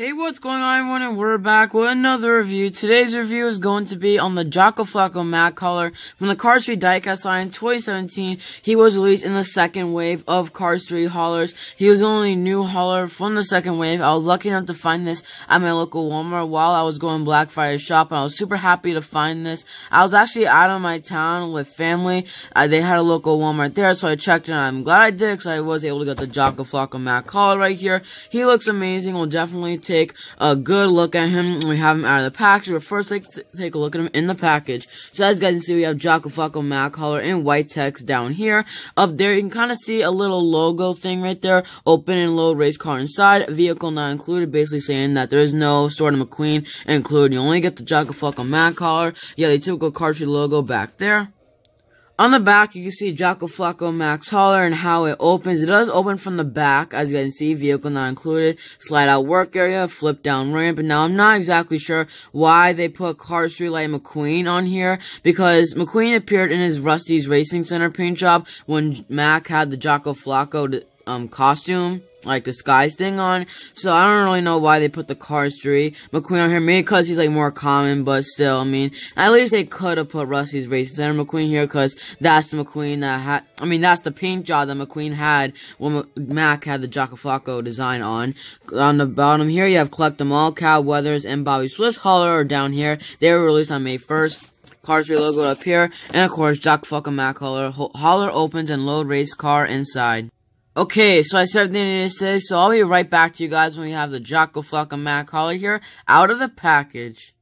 Hey, what's going on, everyone, and we're back with another review. Today's review is going to be on the Jocko Flocko Mack collar from the Cars 3 Diecast line 2017. He was released in the second wave of Cars 3 haulers. He was the only new hauler from the second wave. I was lucky enough to find this at my local Walmart while I was going Black Friday shop, and I was super happy to find this. I was actually out of my town with family. They had a local Walmart there, so I checked it, and I'm glad I did because I was able to get the Jocko Flocko Mack collar right here. He looks amazing. We'll definitely take a good look at him when we have him out of the package, but first let's take a look at him in the package. So as you guys can see, we have Jocko Flocko Mack collar in white text down here. Up there you can kind of see a little logo thing right there, open and load race car inside, vehicle not included, basically saying that there is no Store McQueen included. You only get the Jocko Flocko Mack collar. Yeah, the typical Cars 3 logo back there. On the back, you can see Jocko Flocko Mack's hauler and how it opens. It does open from the back, as you can see, vehicle not included, slide out work area, flip down ramp. And now I'm not exactly sure why they put Cars 3 like McQueen on here, because McQueen appeared in his Rusty's Racing Center paint job when Mack had the Jocko Flocko costume, like disguise thing on. So I don't really know why they put the Cars 3 McQueen on here. Maybe because he's like more common, but still, I mean, at least they could have put Rusty's Racing Center McQueen here, because that's the McQueen that had, that's the paint job that McQueen had when Mack had the Jocko Flocko design on. On the bottom here, you have Collect 'em All, Cal Weathers, and Bobby Swift's hauler are down here. They were released on May 1st. Cars 3 logo up here, and of course, Jocko Flocko Mack hauler opens and load race car inside. Okay, so I said everything I need to say, so I'll be right back to you guys when we have the Jocko Flocko Mack collar here out of the package.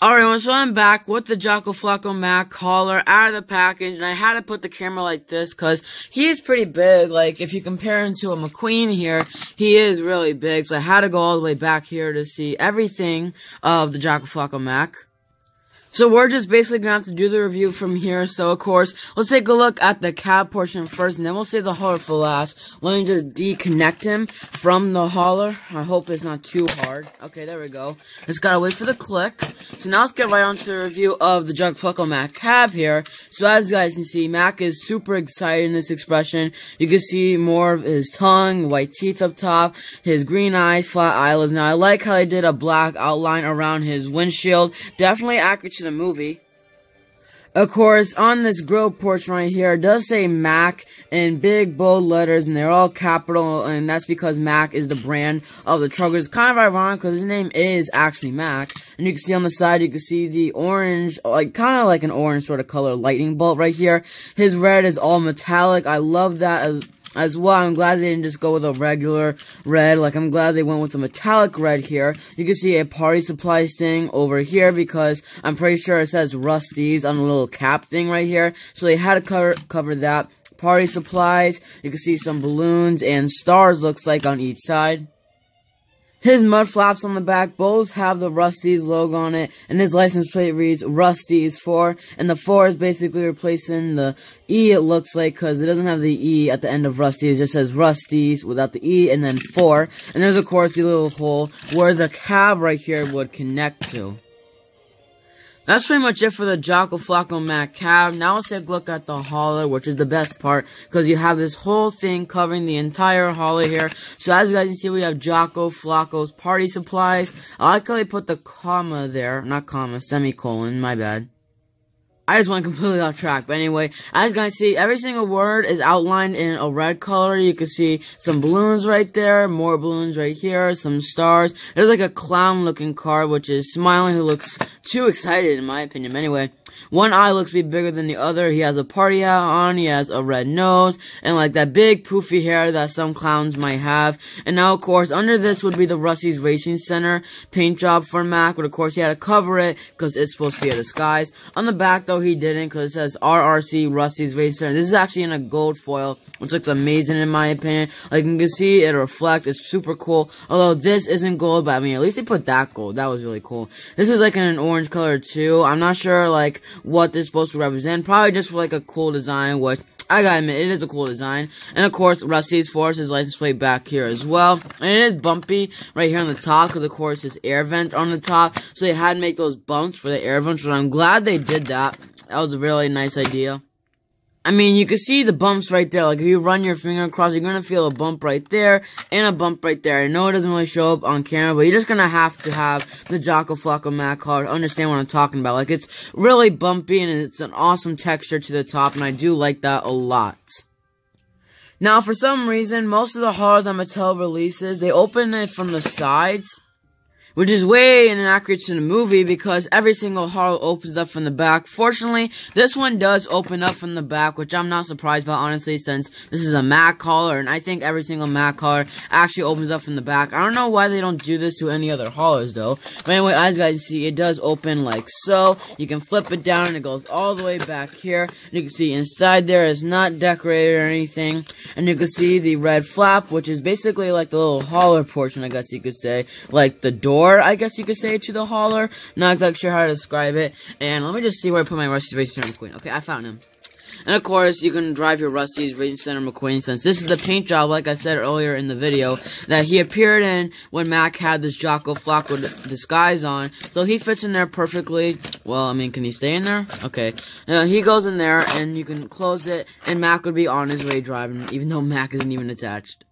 Alright, so I'm back with the Jocko Flocko Mack collar out of the package, and I had to put the camera like this because he's pretty big. Like, if you compare him to a McQueen here, he is really big, so I had to go all the way back here to see everything of the Jocko Flocko Mack. So we're just basically gonna have to do the review from here. So of course, let's take a look at the cab portion first, and then we'll save the hauler for last. Let me just disconnect him from the hauler. I hope it's not too hard. Okay, there we go. Just gotta wait for the click. So now let's get right on to the review of the Jocko Flocko Mack cab here. So as you guys can see, Mack is super excited in this expression. You can see more of his tongue, white teeth up top, his green eyes, flat eyelids. Now I like how they did a black outline around his windshield. Definitely accurate to the movie. Of course, on this grill portion right here, it does say Mack in big bold letters, and they're all capital, and that's because Mack is the brand of the truck. It's kind of ironic because his name is actually Mack. And you can see on the side, you can see the orange, like kind of like an orange sort of color lightning bolt right here. His red is all metallic. I love that as well. I'm glad they didn't just go with a regular red. Like, I'm glad they went with a metallic red here. You can see a party supplies thing over here because I'm pretty sure it says Rusty's on the little cap thing right here. So they had to cover that. Party supplies. You can see some balloons and stars, looks like, on each side. His mud flaps on the back both have the Rusty's logo on it, and his license plate reads Rusty's 4, and the 4 is basically replacing the E, it looks like, because it doesn't have the E at the end of Rusty's. It just says Rusty's without the E, and then 4. And there's, of course, the little hole where the cab right here would connect to. That's pretty much it for the Jocko Flocko Mack cab. Now let's take a look at the hauler, which is the best part, because you have this whole thing covering the entire hauler here. So as you guys can see, we have Jocko Flocko's party supplies. I like how they put the comma there, not comma, semicolon, my bad. I just went completely off track, but anyway, as you guys see, every single word is outlined in a red color. You can see some balloons right there, more balloons right here, some stars. There's like a clown looking car, which is smiling, who looks too excited in my opinion. But anyway, one eye looks to be bigger than the other. He has a party hat on, he has a red nose, and like that big poofy hair that some clowns might have. And now, of course, under this would be the Rusty's Racing Center paint job for Mack, but of course he had to cover it because it's supposed to be a disguise. On the back, though, he didn't, because it says RRC Rusty's Racing Center. This is actually in a gold foil, which looks amazing in my opinion. Like you can see, it reflects. It's super cool. Although this isn't gold, but I mean, at least they put that gold. That was really cool. This is like in an orange color too. I'm not sure like what this is supposed to represent. Probably just for like a cool design, which I gotta admit, it is a cool design. And of course, Rusty's Force, his license plate back here as well. And it is bumpy right here on the top, because of course his air vents on the top. So they had to make those bumps for the air vents, but I'm glad they did that. That was a really nice idea. I mean, you can see the bumps right there. Like, if you run your finger across, you're gonna feel a bump right there and a bump right there. I know it doesn't really show up on camera, but you're just gonna have to have the Jocko Flocko Mack collar to understand what I'm talking about. Like, it's really bumpy and it's an awesome texture to the top, and I do like that a lot. Now, for some reason, most of the haulers that Mattel releases, they open it from the sides, which is way inaccurate to the movie because every single hauler opens up from the back. Fortunately, this one does open up from the back, which I'm not surprised about, honestly, since this is a Mack hauler, and I think every single Mack hauler actually opens up from the back. I don't know why they don't do this to any other haulers, though. But anyway, as you guys see, it does open like so. You can flip it down, and it goes all the way back here. You can see inside there is not decorated or anything. And you can see the red flap, which is basically like the little hauler portion, I guess you could say. Like the door, I guess you could say, to the hauler. Not exactly sure how to describe it. And let me just see where I put my Rusty's Racing Center McQueen. Okay, I found him. And of course, you can drive your Rusty's Racing Center McQueen, since this is the paint job, like I said earlier in the video, that he appeared in when Mack had this Jocko Flocko disguise on. So he fits in there perfectly. Well, I mean, can he stay in there? Okay. He goes in there, and you can close it, and Mack would be on his way driving, even though Mack isn't even attached.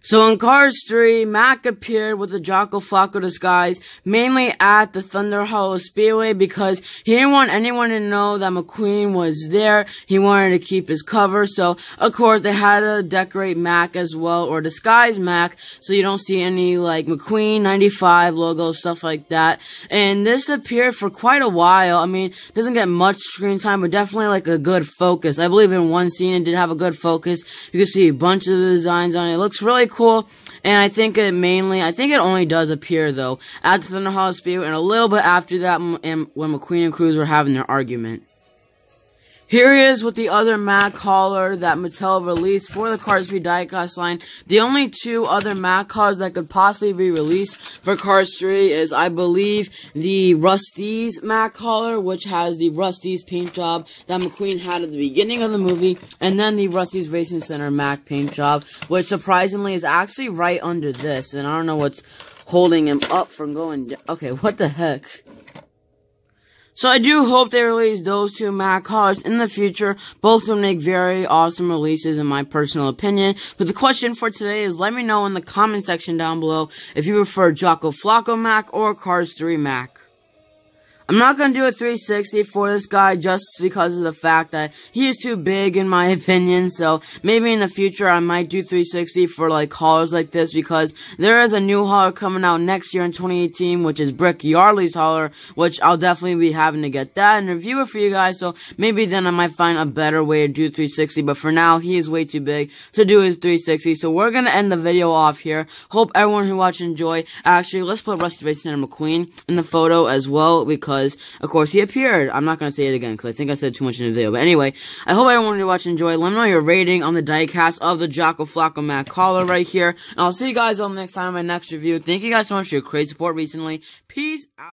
So in Cars 3, Mack appeared with the Jocko Flocko disguise, mainly at the Thunder Hollow Speedway, because he didn't want anyone to know that McQueen was there. He wanted to keep his cover, so of course they had to decorate Mack as well, or disguise Mack, so you don't see any, like, McQueen 95 logo, stuff like that. And this appeared for quite a while. I mean, it doesn't get much screen time, but definitely, like, a good focus. I believe in one scene it did have a good focus. You can see a bunch of the designs on it. It looks really cool, and I think it only does appear, though, at the Thunder Hollow Speedway, and a little bit after that, when McQueen and Cruz were having their argument. Here he is with the other Mack hauler that Mattel released for the Cars 3 Diecast line. The only two other Mack haulers that could possibly be released for Cars 3 is, I believe, the Rusty's Mack hauler, which has the Rusty's paint job that McQueen had at the beginning of the movie, and then the Rusty's Racing Center Mack paint job, which surprisingly is actually right under this, and I don't know what's holding him up from going down. Okay, what the heck? So I do hope they release those two Mack haulers in the future. Both will make very awesome releases in my personal opinion. But the question for today is, let me know in the comment section down below if you prefer Jocko Flocko Mack or Cars 3 Mack. I'm not going to do a 360 for this guy just because of the fact that he is too big in my opinion, so maybe in the future I might do 360 for like haulers like this, because there is a new hauler coming out next year in 2018, which is Brick Yardley's hauler, which I'll definitely be having to get that and review it for you guys, so maybe then I might find a better way to do 360, but for now he is way too big to do his 360, so we're going to end the video off here. Hope everyone who watched enjoyed. Actually, let's put Rusty Racing Center McQueen in the photo as well, because of course he appeared. I'm not going to say it again because I think I said too much in the video. But anyway, I hope everyone who watched enjoyed. Let me know your rating on the diecast of the Jocko Flocko Mack collar right here. And I'll see you guys all next time in my next review. Thank you guys so much for your great support recently. Peace out.